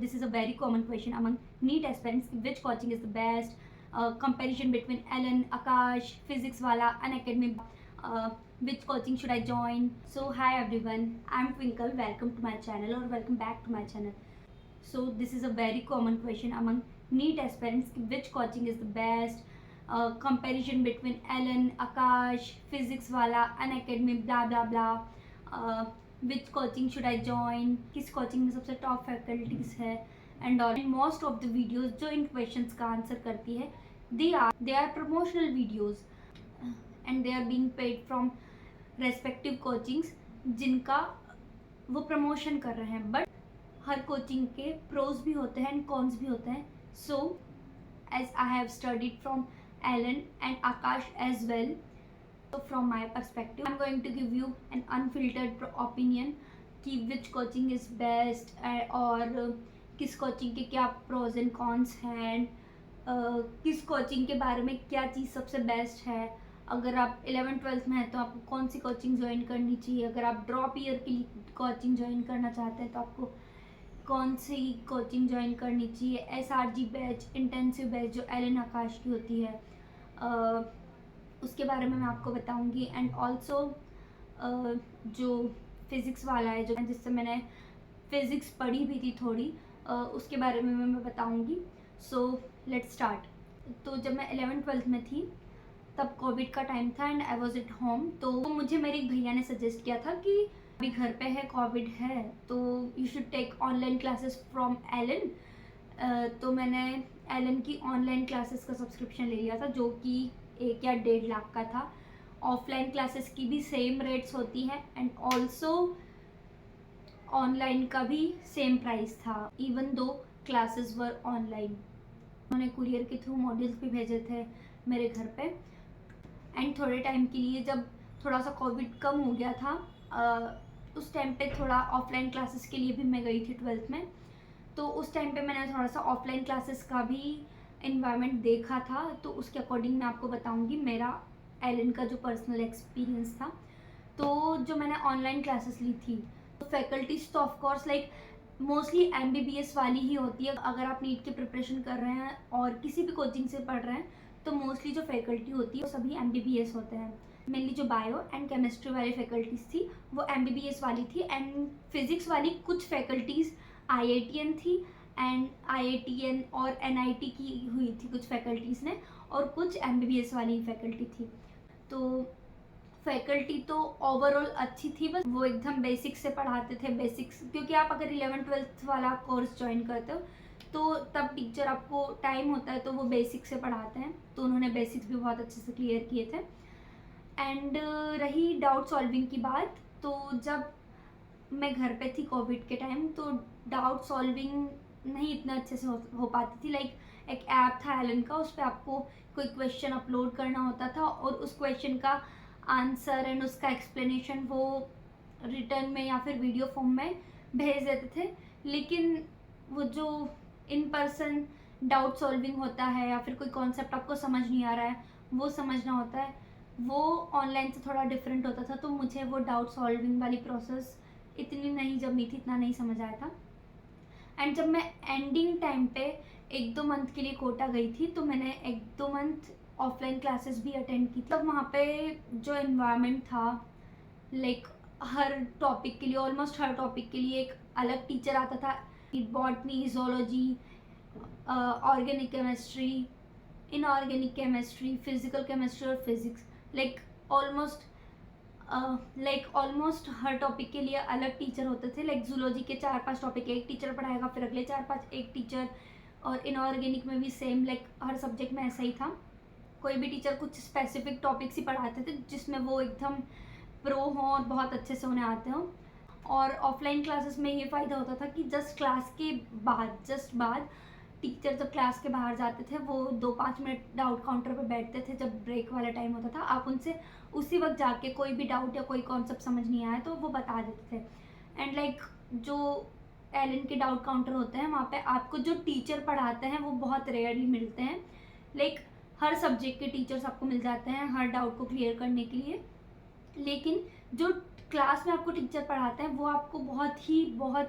this is a very common question among NEET aspirants. Which coaching is the best? Comparison between Ellen, Akash, Physics Wala, Unacademy. Which coaching should I join? So hi everyone, I'm Twinkle. Welcome to my channel or welcome back to my channel. So this is a very common question among NEET aspirants. Which coaching is the best? Comparison between Ellen, Akash, Physics Wala, Unacademy, blah blah blah. Which coaching should I join? किस coaching में सबसे top faculties है? And all. And most of the videos जो इन questions का answer करती है, they are promotional videos and they are being paid from respective coachings जिनका वो promotion कर रहे हैं. But हर कोचिंग के प्रोज भी होते हैं एंड कॉन्स भी होते हैं. So as I have studied from Allen and Aakash as well, so from my perspective I'm going to give you an unfiltered opinion कि which coaching is best और किस कोचिंग के क्या प्रोज एंड कॉन्स हैं, किस कोचिंग के बारे में क्या चीज़ सबसे बेस्ट है. अगर आप 11th-12th में हैं तो आपको कौन सी कोचिंग ज्वाइन करनी चाहिए. अगर आप ड्रॉप ईयर के लिए कोचिंग ज्वाइन करना चाहते हैं तो आपको कौन सी कोचिंग ज्वाइन करनी चाहिए. SRG बैच, इंटेंसिव बैच जो एलन आकाश की होती है, उसके बारे में मैं आपको बताऊंगी. एंड ऑल्सो जो फिज़िक्स वाला है, जो जिससे मैंने फ़िज़िक्स पढ़ी भी थी थोड़ी, उसके बारे में मैं बताऊंगी. So let's start. तो जब मैं 11th-12th में थी तब कोविड का टाइम था and I was at home. तो मुझे मेरे एक भैया ने सजेस्ट किया था कि अभी घर पे है, कोविड है, तो you should take online classes from Allen. तो मैंने एलन की ऑनलाइन क्लासेस का सब्सक्रिप्शन ले लिया था जो कि 1 या 1.5 लाख का था. ऑफलाइन क्लासेस की भी सेम रेट्स होती हैं एंड ऑल्सो ऑनलाइन का भी सेम प्राइस था, इवन दो क्लासेस वर ऑनलाइन. उन्होंने कुरियर के थ्रू मॉड्यूल्स भी भेजे थे मेरे घर पे. एंड थोड़े टाइम के लिए जब थोड़ा सा कोविड कम हो गया था, उस टाइम पे थोड़ा ऑफलाइन क्लासेस के लिए भी मैं गई थी 12th में. तो उस टाइम पे मैंने थोड़ा सा ऑफलाइन क्लासेस का भी इन्वायरमेंट देखा था, तो उसके अकॉर्डिंग मैं आपको बताऊंगी मेरा एलन का जो पर्सनल एक्सपीरियंस था. तो जो मैंने ऑनलाइन क्लासेस ली थी, तो फैकल्टीज तो ऑफकोर्स लाइक मोस्टली MBBS वाली ही होती है. अगर आप नीट की प्रिपरेशन कर रहे हैं और किसी भी कोचिंग से पढ़ रहे हैं तो मोस्टली जो फैकल्टी होती है वो सभी MBBS होते हैं. मेनली जो बायो एंड केमिस्ट्री वाली फैकल्टीज़ थी वो MBBS वाली थी. एंड फिज़िक्स वाली कुछ फैकल्टीज़ IITN थी एंड IITN और NIT की हुई थी कुछ फैकल्टीज़ ने, और कुछ MBBS वाली फैकल्टी थी. तो फैकल्टी तो ओवरऑल अच्छी थी, बस वो एकदम बेसिक्स से पढ़ाते थे. बेसिक्स क्योंकि आप अगर 11th-12th वाला कोर्स ज्वाइन करते हो तो तब टीचर आपको टाइम होता है तो वो बेसिक्स से पढ़ाते हैं. तो उन्होंने बेसिक्स भी बहुत अच्छे से क्लियर किए थे. एंड रही डाउट सॉल्विंग की बात, तो जब मैं घर पे थी कोविड के टाइम तो डाउट सॉल्विंग नहीं इतना अच्छे से हो पाती थी. लाइक एक ऐप था एलन का, उस पर आपको कोई क्वेश्चन अपलोड करना होता था और उस क्वेश्चन का आंसर एंड उसका एक्सप्लेनेशन वो रिटर्न में या फिर वीडियो फॉर्म में भेज देते थे. लेकिन वो जो इन पर्सन डाउट सॉल्विंग होता है या फिर कोई कॉन्सेप्ट आपको समझ नहीं आ रहा है वो समझना होता है, वो ऑनलाइन से थोड़ा डिफरेंट होता था. तो मुझे वो डाउट सॉल्विंग वाली प्रोसेस इतनी नहीं जमी थी, इतना नहीं समझ आया था. एंड जब मैं एंडिंग टाइम पे 1-2 मंथ के लिए कोटा गई थी तो मैंने 1-2 मंथ ऑफलाइन क्लासेस भी अटेंड की. तब वहाँ पे जो एनवायरनमेंट था, लाइक हर टॉपिक के लिए, ऑलमोस्ट हर टॉपिक के लिए एक अलग टीचर आता था. Botany, zoology, organic chemistry, inorganic chemistry, physical chemistry और फिजिक्स, लाइक ऑलमोस्ट हर टॉपिक के लिए अलग टीचर होते थे. लाइक जूलॉजी के 4-5 टॉपिक एक टीचर पढ़ाएगा, फिर अगले 4-5 एक टीचर. और इनऑर्गेनिक में भी सेम, लाइक हर सब्जेक्ट में ऐसा ही था. कोई भी टीचर कुछ स्पेसिफिक टॉपिक्स ही पढ़ाते थे जिसमें वो एकदम प्रो हों और बहुत अच्छे से उन्हें आते हों. और ऑफलाइन क्लासेस में ये फ़ायदा होता था कि जस्ट बाद टीचर जब क्लास के बाहर जाते थे वो 2-5 मिनट डाउट काउंटर पे बैठते थे. जब ब्रेक वाला टाइम होता था आप उनसे उसी वक्त जाके कोई भी डाउट या कोई कॉन्सेप्ट समझ नहीं आया तो वो बता देते थे. एंड लाइक जो एलन के डाउट काउंटर होते हैं वहाँ पे आपको जो टीचर पढ़ाते हैं वो बहुत रेयरली मिलते हैं. लाइक हर सब्जेक्ट के टीचर्स आपको मिल जाते हैं हर डाउट को क्लियर करने के लिए. लेकिन जो क्लास में आपको टीचर पढ़ाते हैं वो आपको बहुत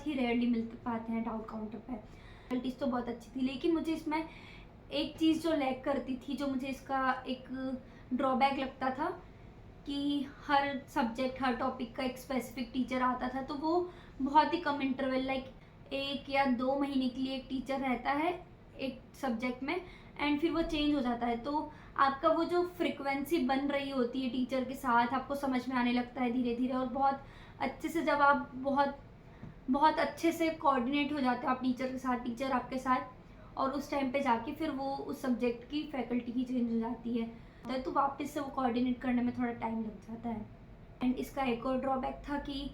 ही रेयरली मिल पाते हैं डाउट काउंटर पे। फैकल्टीज तो बहुत अच्छी थी, लेकिन मुझे इसमें एक चीज़ जो लैक करती थी, जो मुझे इसका एक ड्रॉबैक लगता था कि हर सब्जेक्ट हर टॉपिक का एक स्पेसिफिक टीचर आता था, तो वो बहुत ही कम इंटरवल लाइक 1 या 2 महीने के लिए एक टीचर रहता है एक सब्जेक्ट में, एंड फिर वो चेंज हो जाता है। तो आपका वो जो फ्रिक्वेंसी बन रही होती है टीचर के साथ, आपको समझ में आने लगता है धीरे धीरे, और बहुत अच्छे से जब आप बहुत अच्छे से कोऑर्डिनेट हो जाते हो आप टीचर के साथ, टीचर आपके साथ, और उस टाइम पे जाके फिर वो उस सब्जेक्ट की फैकल्टी की चेंज हो जाती है, तो वापस से वो कोऑर्डिनेट करने में थोड़ा टाइम लग जाता है। एंड इसका एक और ड्रॉबैक था कि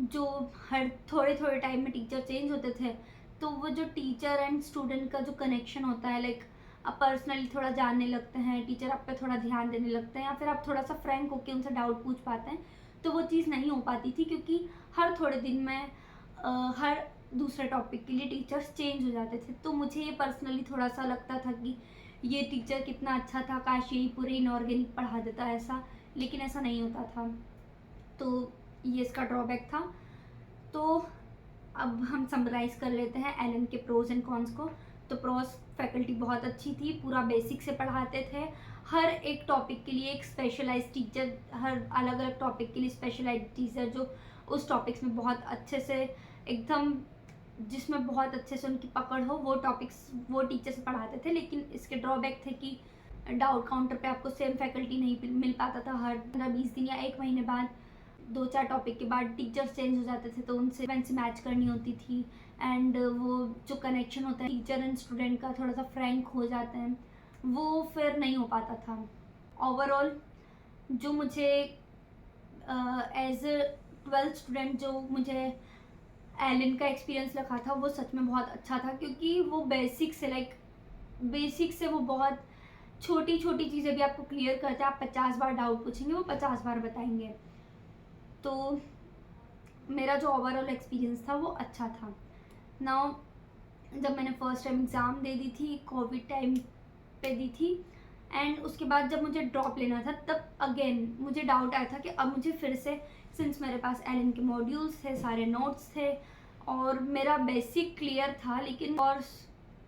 जो हर थोड़े थोड़े टाइम में टीचर चेंज होते थे, तो वो जो टीचर एंड स्टूडेंट का जो कनेक्शन होता है, लाइक आप पर्सनली थोड़ा जानने लगते हैं, टीचर आप पे थोड़ा ध्यान देने लगते हैं, या फिर आप थोड़ा सा फ्रैंक होकर उनसे डाउट पूछ पाते हैं, तो वो चीज़ नहीं हो पाती थी, क्योंकि हर थोड़े दिन में हर दूसरे टॉपिक के लिए टीचर्स चेंज हो जाते थे। तो मुझे ये पर्सनली थोड़ा सा लगता था कि ये टीचर कितना अच्छा था, काश यही पूरे इनऑर्गेनिक पढ़ा देता ऐसा, लेकिन ऐसा नहीं होता था। तो ये इसका ड्रॉबैक था। तो अब हम समराइज़ कर लेते हैं एलन के प्रोज एंड कॉन्स को। तो प्रोज, फैकल्टी बहुत अच्छी थी, पूरा बेसिक से पढ़ाते थे, हर एक टॉपिक के लिए एक स्पेशलाइज्ड टीचर, हर अलग अलग टॉपिक के लिए स्पेशलाइज्ड टीचर जो उस टॉपिक्स में बहुत अच्छे से एकदम जिसमें बहुत अच्छे से उनकी पकड़ हो, वो टॉपिक्स वो टीचर से पढ़ाते थे। लेकिन इसके ड्रॉबैक थे कि डाउट काउंटर पे आपको सेम फैकल्टी नहीं मिल पाता था, हर 15-20 दिन या 1 महीने बाद 2-4 टॉपिक के बाद टीचर्स चेंज हो जाते थे, तो उनसे मैच करनी होती थी, एंड वो जो कनेक्शन होता है टीचर एंड स्टूडेंट का थोड़ा सा फ्रैंक हो जाते हैं, वो फिर नहीं हो पाता था। ओवरऑल जो मुझे एज ए 12th स्टूडेंट जो मुझे एलन का एक्सपीरियंस लगा था, वो सच में बहुत अच्छा था, क्योंकि वो बेसिक से वो बहुत छोटी छोटी चीज़ें भी आपको क्लियर करते हैं। आप 50 बार डाउट पूछेंगे, वो 50 बार बताएंगे। तो मेरा जो ओवरऑल एक्सपीरियंस था वो अच्छा था। नाउ जब मैंने फर्स्ट टाइम एग्ज़ाम दे दी थी, कोविड टाइम पे दी थी, एंड उसके बाद जब मुझे ड्रॉप लेना था, तब अगेन मुझे डाउट आया था कि अब मुझे फिर से, सिंस मेरे पास एलन के मॉड्यूल्स थे, सारे नोट्स थे, और मेरा बेसिक क्लियर था, लेकिन और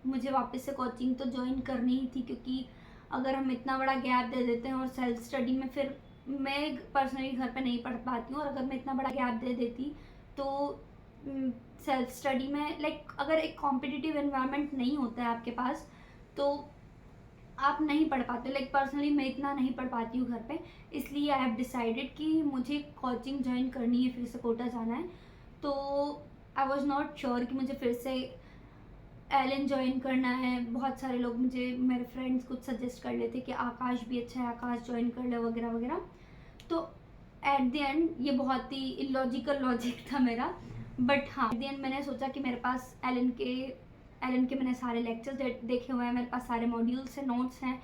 मुझे वापस से कोचिंग तो ज्वाइन करनी ही थी, क्योंकि अगर हम इतना बड़ा गैप दे देते हैं और सेल्फ स्टडी में, फिर मैं पर्सनली घर पे नहीं पढ़ पाती हूँ, और अगर मैं इतना बड़ा गैप दे देती तो सेल्फ स्टडी में लाइक अगर एक कॉम्पिटिटिव एनवायरनमेंट नहीं होता है आपके पास, तो आप नहीं पढ़ पाते। लाइक पर्सनली मैं इतना नहीं पढ़ पाती हूँ घर पे, इसलिए आई हैव डिसाइडेड कि मुझे कोचिंग ज्वाइन करनी है, फिर से कोटा जाना है। तो आई वॉज नॉट श्योर कि मुझे फिर से एलन ज्वाइन करना है। बहुत सारे लोग मुझे, मेरे फ्रेंड्स कुछ सजेस्ट कर लेते कि आकाश भी अच्छा है, आकाश ज्वाइन कर ले वगैरह वगैरह। तो एट द एंड ये बहुत ही इलॉजिकल लॉजिक था मेरा, बट हाँ एट द एंड मैंने सोचा कि मेरे पास एलन के मैंने सारे लेक्चर्स देखे हुए हैं, मेरे पास सारे मॉड्यूल्स हैं, नोट्स हैं,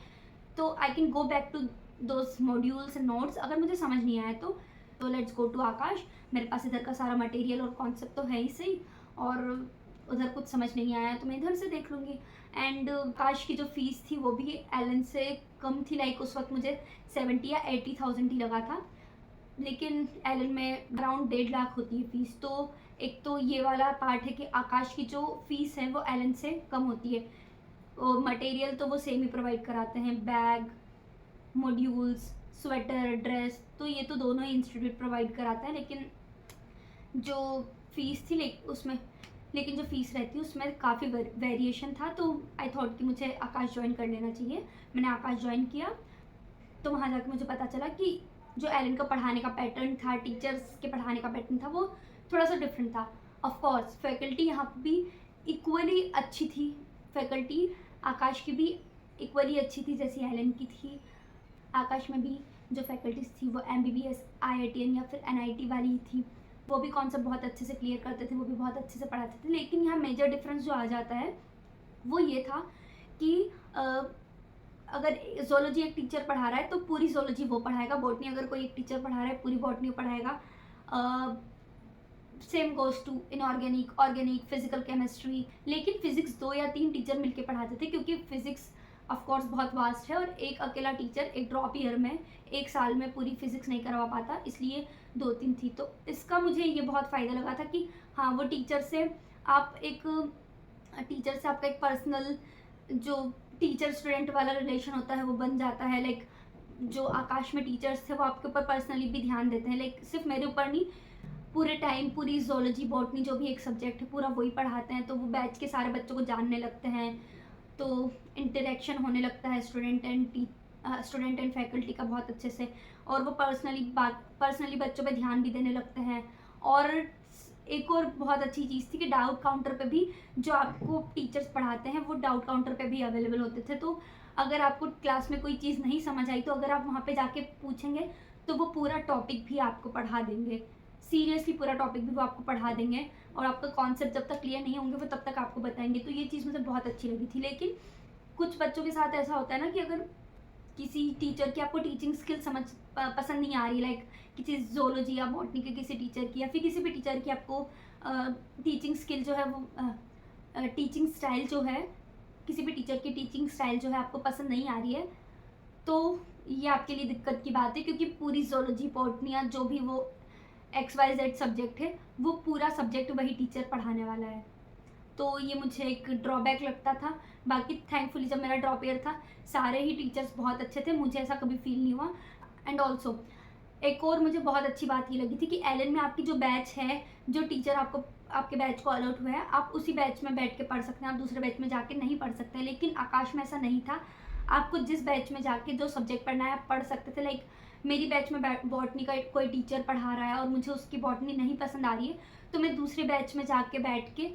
तो I can go back to those modules and notes. अगर मुझे समझ नहीं आया तो लेट्स गो टू आकाश। मेरे पास इधर का सारा मटेरियल और कॉन्सेप्ट तो है ही सही, और उधर कुछ समझ नहीं आया तो मैं इधर से देख लूँगी। एंड आकाश की जो फ़ीस थी वो भी एलन से कम थी, लाइक उस वक्त मुझे 70 या 80,000 ही लगा था, लेकिन एलन में अराउंड 1.5 लाख होती है फ़ीस। तो एक तो ये वाला पार्ट है कि आकाश की जो फ़ीस है वो एलन से कम होती है, और मटेरियल तो वो सेम ही प्रोवाइड कराते हैं, बैग, मॉड्यूल्स, स्वेटर, ड्रेस, तो ये तो दोनों ही इंस्टीट्यूट प्रोवाइड कराता है। लेकिन जो फ़ीस थी लेकिन जो फ़ीस रहती है उसमें काफ़ी वेरिएशन था, तो आई थॉट कि मुझे आकाश ज्वाइन कर लेना चाहिए। मैंने आकाश ज्वाइन किया, तो वहाँ जाकर मुझे पता चला कि जो एलन का पढ़ाने का पैटर्न था, टीचर्स के पढ़ाने का पैटर्न था, वो थोड़ा सा डिफरेंट था। ऑफ कोर्स फैकल्टी यहाँ भी इक्वली अच्छी थी, फैकल्टी आकाश की भी इक्वली अच्छी थी जैसी एलन की थी। आकाश में भी जो फैकल्टीज थी वो MBBS, IITN या फिर NIT वाली ही थी, वो भी कॉन्सेप्ट बहुत अच्छे से क्लियर करते थे, वो भी बहुत अच्छे से पढ़ाते थे। लेकिन यहाँ मेजर डिफरेंस जो आ जाता है वो ये था कि अगर जोलॉजी एक टीचर पढ़ा रहा है तो पूरी जोलॉजी वो पढ़ाएगा, बॉटनी अगर कोई एक टीचर पढ़ा रहा है पूरी बॉटनी पढ़ाएगा, same goes to inorganic, organic, physical chemistry. लेकिन फिजिक्स 2 या 3 टीचर मिलके पढ़ाते थे, क्योंकि फिजिक्स ऑफ कोर्स बहुत वास्ट है, और एक अकेला टीचर एक ड्रॉप ईयर में 1 साल में पूरी फिजिक्स नहीं करवा पाता, इसलिए 2-3 थी। तो इसका मुझे ये बहुत फ़ायदा लगा था कि हाँ, वो टीचर से आपका एक पर्सनल जो टीचर स्टूडेंट वाला रिलेशन होता है वो बन जाता है। लाइक जो आकाश में टीचर्स थे वो आपके ऊपर पर्सनली भी ध्यान देते हैं, लाइक सिर्फ मेरे ऊपर नहीं, पूरे टाइम पूरी ज़ूलॉजी बॉटनी जो भी एक सब्जेक्ट है पूरा वही पढ़ाते हैं। तो वो बैच के सारे बच्चों को जानने लगते हैं, तो इंटरेक्शन होने लगता है स्टूडेंट एंड फैकल्टी का बहुत अच्छे से, और वो पर्सनली बच्चों पे ध्यान भी देने लगते हैं। और एक और बहुत अच्छी चीज़ थी कि डाउट काउंटर पे भी जो आपको टीचर्स पढ़ाते हैं वो डाउट काउंटर पे भी अवेलेबल होते थे। तो अगर आपको क्लास में कोई चीज़ नहीं समझ आई तो अगर आप वहाँ पे जाके पूछेंगे तो वो पूरा टॉपिक भी आपको पढ़ा देंगे, सीरियसली पूरा टॉपिक भी वो आपको पढ़ा देंगे, और आपका कॉन्सेप्ट जब तक क्लियर नहीं होंगे वो तब तक आपको बताएंगे। तो ये चीज़ मुझे बहुत अच्छी लगी थी। लेकिन कुछ बच्चों के साथ ऐसा होता है ना कि अगर किसी टीचर की आपको टीचिंग स्किल पसंद नहीं आ रही, लाइक किसी ज़ूलॉजी या बॉटनी के किसी टीचर की या फिर किसी भी टीचर की आपको टीचिंग स्किल जो है वो टीचिंग स्टाइल जो है, किसी भी टीचर की टीचिंग स्टाइल जो है आपको पसंद नहीं आ रही है, तो ये आपके लिए दिक्कत की बात है, क्योंकि पूरी ज़ूलॉजी बॉटनी या जो भी वो XYZ सब्जेक्ट है वो पूरा सब्जेक्ट वही टीचर पढ़ाने वाला है। तो ये मुझे एक ड्रॉबैक लगता था। बाकी थैंकफुली जब मेरा ड्रॉप ईयर था सारे ही टीचर्स बहुत अच्छे थे, मुझे ऐसा कभी फील नहीं हुआ। एंड ऑल्सो एक और मुझे बहुत अच्छी बात ये लगी थी कि एलन में आपकी जो बैच है, जो टीचर आपके बैच को अलॉट हुआ है, आप उसी बैच में बैठ के पढ़ सकते हैं, आप दूसरे बैच में जाके नहीं पढ़ सकते। लेकिन आकाश में ऐसा नहीं था, आपको जिस बैच में जाके जो सब्जेक्ट पढ़ना है आप पढ़ सकते थे। लाइक मेरी बैच में बॉटनी का कोई टीचर पढ़ा रहा है और मुझे उसकी बॉटनी नहीं पसंद आ रही है, तो मैं दूसरे बैच में जाके बैठ के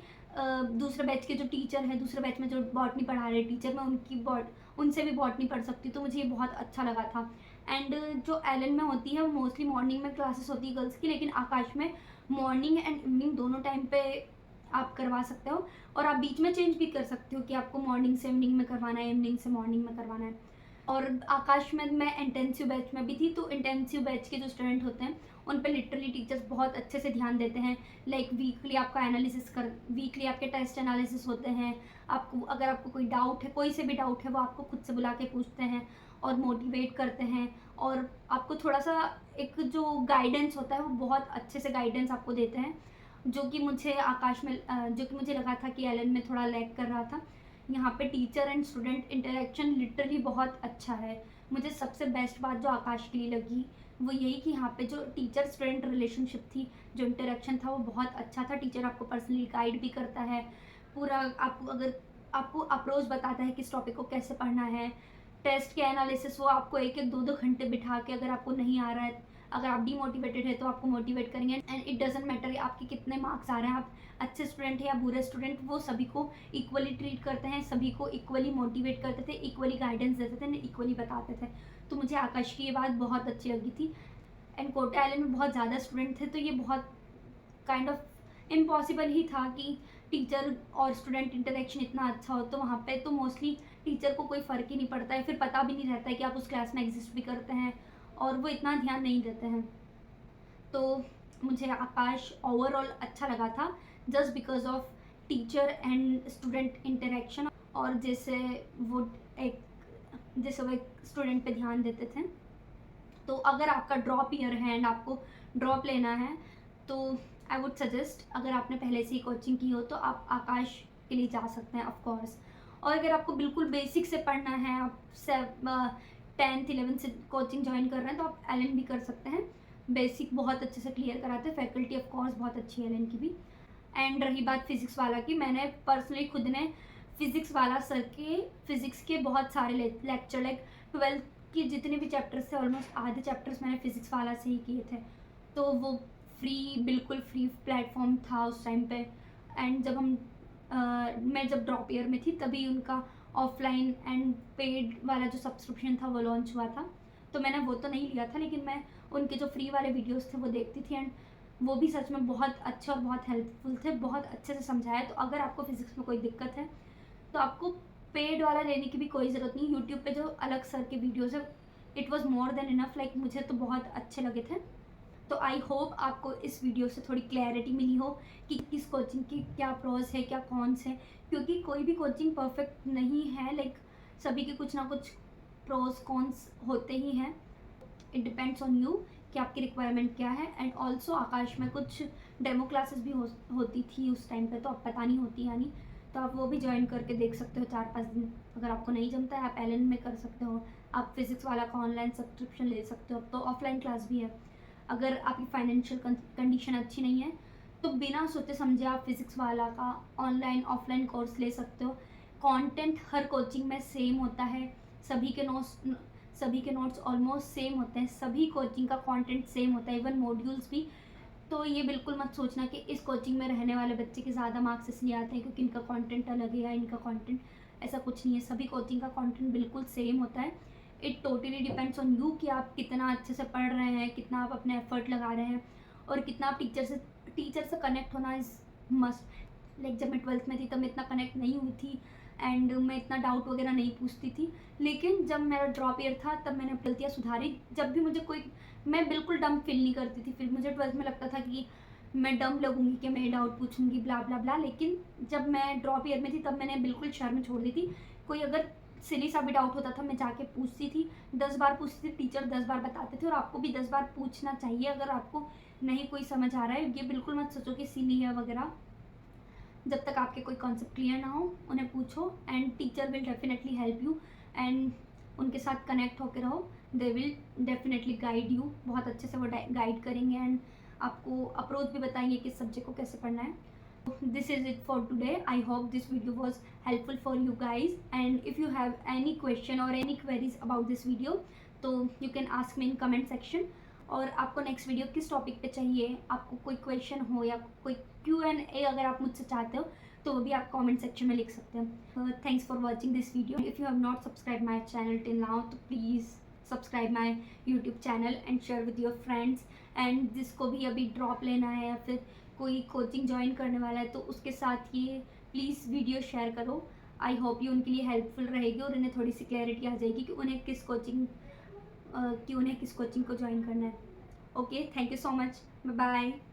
दूसरे बैच के जो टीचर हैं, दूसरे बैच में जो बॉटनी पढ़ा रहे टीचर, मैं उनसे भी बॉटनी पढ़ सकती हूँ। तो मुझे ये बहुत अच्छा लगा था। एंड जो एलन में होती है वो मोस्टली मॉर्निंग में क्लासेस होती है गर्ल्स की, लेकिन आकाश में मॉर्निंग एंड इवनिंग दोनों टाइम पे आप करवा सकते हो, और आप बीच में चेंज भी कर सकते हो कि आपको मॉर्निंग से इवनिंग में करवाना है, इवनिंग से मॉर्निंग में करवाना है। और आकाश में मैं इंटेंसिव बैच में भी थी, तो इंटेंसिव बैच के जो स्टूडेंट होते हैं उन पे लिटरली टीचर्स बहुत अच्छे से ध्यान देते हैं। लाइक वीकली आपके टेस्ट एनालिसिस होते हैं। अगर आपको कोई डाउट है, कोई से भी डाउट है, वो आपको खुद से बुला के पूछते हैं और मोटिवेट करते हैं, और आपको थोड़ा सा एक जो गाइडेंस होता है वो बहुत अच्छे से गाइडेंस आपको देते हैं, जो कि मुझे लगा था कि एलन में थोड़ा लैग कर रहा था। यहाँ पे teacher and student interaction literally बहुत अच्छा है। मुझे सबसे बेस्ट बात जो आकाश के लिए लगी वो यही कि यहाँ पे जो टीचर स्टूडेंट रिलेशनशिप थी, जो इंटरेक्शन था वो बहुत अच्छा था। टीचर आपको पर्सनली गाइड भी करता है, पूरा आपको अप्रोच बताता है किस टॉपिक को कैसे पढ़ना है। टेस्ट के एनालिसिस वो आपको 1-2 घंटे बिठा के, अगर आपको नहीं आ रहा है, अगर आप डीमोटिवेटेड है तो आपको मोटिवेट करेंगे। एंड इट डजेंट मैटर आपके कितने मार्क्स आ रहे हैं, आप अच्छे स्टूडेंट हैं या बुरे स्टूडेंट, वो सभी को इक्वली ट्रीट करते हैं, सभी को इक्वली मोटिवेट करते थे, इक्वली गाइडेंस देते थे, इक्वली बताते थे। तो मुझे आकाश की ये बात बहुत अच्छी लगी थी। एंड कोटा आइलैंड में बहुत ज़्यादा स्टूडेंट थे, तो ये बहुत काइंड ऑफ इम्पॉसिबल ही था कि टीचर और स्टूडेंट इंटरेक्शन इतना अच्छा हो। तो वहाँ पे तो मोस्टली टीचर को कोई फ़र्क ही नहीं पड़ता है, फिर पता भी नहीं रहता है कि आप उस क्लास में एग्जिस्ट भी करते हैं, और वो इतना ध्यान नहीं देते हैं। तो मुझे आकाश ओवरऑल अच्छा लगा था, just because of teacher and student interaction, और जैसे वो एक स्टूडेंट पे ध्यान देते थे। तो अगर आपका ड्रॉप ईयर है एंड आपको ड्रॉप लेना है तो आई वुड सजेस्ट, अगर आपने पहले से ही कोचिंग की हो तो आप आकाश के लिए जा सकते हैं ऑफ कोर्स। और अगर आपको बिल्कुल बेसिक से पढ़ना है, आप 10th 11th से कोचिंग ज्वाइन कर रहे हैं, तो आप एलन भी कर सकते हैं। बेसिक बहुत अच्छे से क्लियर कराते हैं, फैकल्टी ऑफ कोर्स बहुत अच्छी है एलन की भी। एंड रही बात फिज़िक्स वाला की, मैंने पर्सनली खुद ने फिज़िक्स वाला सर के फिज़िक्स के बहुत सारे लेक्चर, लाइक 12th के जितने भी चैप्टर्स थे ऑलमोस्ट आधे चैप्टर्स मैंने फिज़िक्स वाला से ही किए थे। तो वो बिल्कुल फ्री प्लेटफॉर्म था उस टाइम पे। एंड मैं जब ड्रॉप ईयर में थी तभी उनका ऑफलाइन एंड पेड वाला जो सब्सक्रिप्शन था वो लॉन्च हुआ था। तो मैंने वो तो नहीं लिया था, लेकिन मैं उनके जो फ्री वाले वीडियोस थे वो देखती थी, एंड वो भी सच में बहुत अच्छे और बहुत हेल्पफुल थे, बहुत अच्छे से समझाया। तो अगर आपको फिज़िक्स में कोई दिक्कत है तो आपको पेड वाला लेने की भी कोई ज़रूरत नहीं। यूट्यूब पे जो अलग सर के वीडियोज़ है, it was more than enough, like मुझे तो बहुत अच्छे लगे थे। तो आई होप आपको इस वीडियो से थोड़ी क्लैरिटी मिली हो कि किस कोचिंग की क्या प्रोस है, क्या कॉन्स है, क्योंकि कोई भी कोचिंग परफेक्ट नहीं है। लाइक सभी के कुछ ना कुछ प्रोस कॉन्स होते ही हैं। इट डिपेंड्स ऑन यू कि आपकी रिक्वायरमेंट क्या है। एंड ऑल्सो आकाश में कुछ डेमो क्लासेस भी होती थी उस टाइम पे, तो अब पता नहीं होती यानी, तो आप वो भी ज्वाइन करके देख सकते हो 4-5 दिन। अगर आपको नहीं जमता है आप एलन में कर सकते हो। आप फिज़िक्स वाला का ऑनलाइन सब्सक्रिप्शन ले सकते हो। अब तो ऑफलाइन क्लास भी है। अगर आपकी फाइनेंशियल कंडीशन अच्छी नहीं है तो बिना सोचे समझे आप फिज़िक्स वाला का ऑनलाइन ऑफलाइन कोर्स ले सकते हो। कंटेंट हर कोचिंग में सेम होता है, सभी के नोट्स ऑलमोस्ट सेम होते हैं, सभी कोचिंग का कंटेंट सेम होता है, इवन मॉड्यूल्स भी। तो ये बिल्कुल मत सोचना कि इस कोचिंग में रहने वाले बच्चे के ज़्यादा मार्क्स इसलिए आते हैं क्योंकि इनका कंटेंट अलग है या इनका कंटेंट, ऐसा कुछ नहीं है। सभी कोचिंग का कंटेंट बिल्कुल सेम होता है। It totally depends on you कि आप कितना अच्छे से पढ़ रहे हैं, कितना आप अपने एफर्ट लगा रहे हैं और कितना आप टीचर से कनेक्ट होना इज़ मस्ट। लाइक जब मैं 12th में थी तब मैं इतना कनेक्ट नहीं हुई थी एंड मैं इतना डाउट वगैरह नहीं पूछती थी। लेकिन जब मेरा ड्रॉप ईयर था तब मैंने गलतियाँ सुधारी। जब भी मुझे कोई, मैं बिल्कुल डम फील नहीं करती थी। फिर मुझे 12th में लगता था कि मैं डम लगूंगी कि मैं डाउट पूछूंगी ब्ला ब्ला ब्ला। लेकिन जब मैं ड्रॉप ईयर में थी तब मैंने बिल्कुल शर्म छोड़ दी थी। कोई अगर सिली सा भी डाउट होता था मैं जाके पूछती थी, 10 बार पूछती थी, टीचर 10 बार बताते थे। और आपको भी 10 बार पूछना चाहिए अगर आपको नहीं कोई समझ आ रहा है। ये बिल्कुल मत सोचो कि सिली है वगैरह। जब तक आपके कोई कॉन्सेप्ट क्लियर ना हो उन्हें पूछो and teacher will definitely help you and उनके साथ कनेक्ट होकर रहो। They will definitely guide you, बहुत अच्छे से वो गाइड करेंगे एंड आपको अप्रोच भी बताएंगे किस सब्जेक्ट को कैसे पढ़ना है। This is it for today. I hope this video was helpful for you guys, and if you have any question or any queries about this video तो you can ask me in comment section। और आपको next video किस topic पे चाहिए, आपको कोई question हो या कोई Q&A अगर आप मुझसे चाहते हो तो वो भी आप कमेंट सेक्शन में लिख सकते हो। Thanks for watching this video. If you have not subscribe my channel till now तो please subscribe my YouTube channel and share with your friends. And जिसको भी अभी ड्रॉप लेना है या फिर कोई कोचिंग ज्वाइन करने वाला है तो उसके साथ ये प्लीज़ वीडियो शेयर करो। आई होप ये उनके लिए हेल्पफुल रहेगी और उन्हें थोड़ी सी क्लैरिटी आ जाएगी कि उन्हें किस कोचिंग को ज्वाइन करना है। Okay, thank you so much, bye bye.